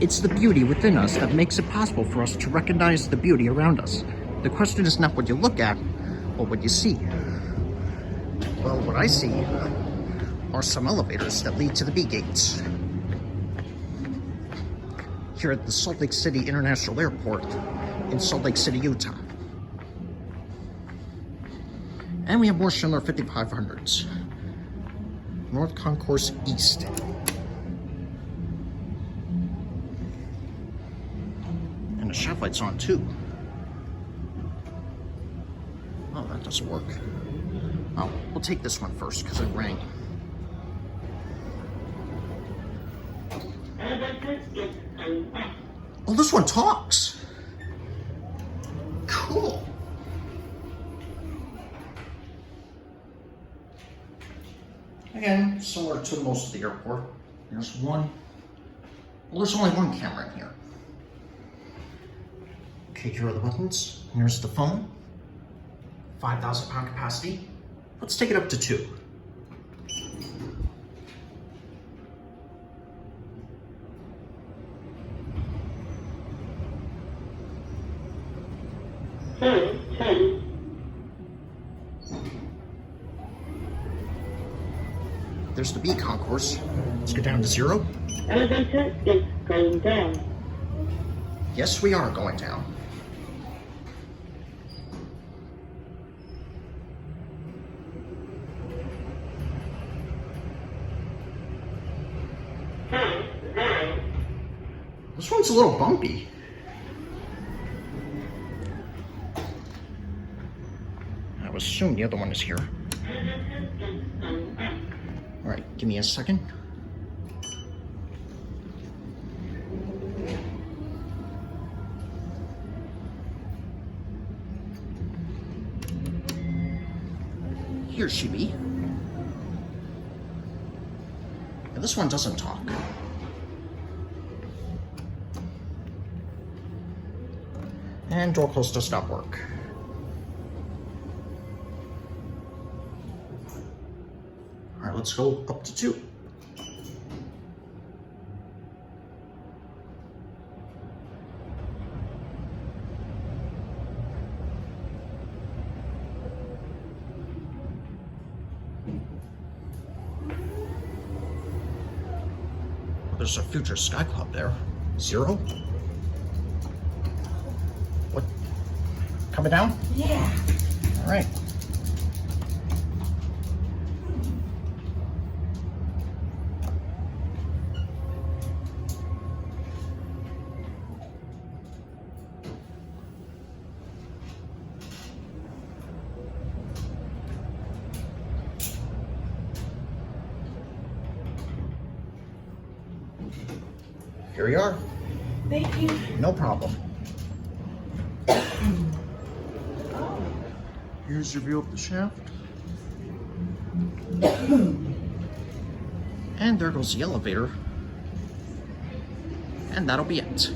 It's the beauty within us that makes it possible for us to recognize the beauty around us. The question is not what you look at, but what you see. Well, what I see are some elevators that lead to the B gates. Here at the Salt Lake City International Airport in Salt Lake City, Utah. And we have more Schindler 5500s. North Concourse East. And the shop light's on too. Oh, that doesn't work. Oh, we'll take this one first because it rang. Oh, this one talks. Cool. Again, similar to most of the airport. There's only one camera in here. Okay, here are the buttons. Here's the phone. 5,000 pound capacity. Let's take it up to 2. There's the B concourse. Let's go down to 0. Elevator is going down. Yes, we are going down. This one's a little bumpy. I would assume the other one is here. All right, give me a second. Here she be. And this one doesn't talk. And door close does not work. All right, let's go up to 2. Well, there's a Future Sky Club there. 0. What? Coming down? Yeah. All right. Here we are. Thank you. No problem. Here's your view of the shaft. And there goes the elevator. And that'll be it.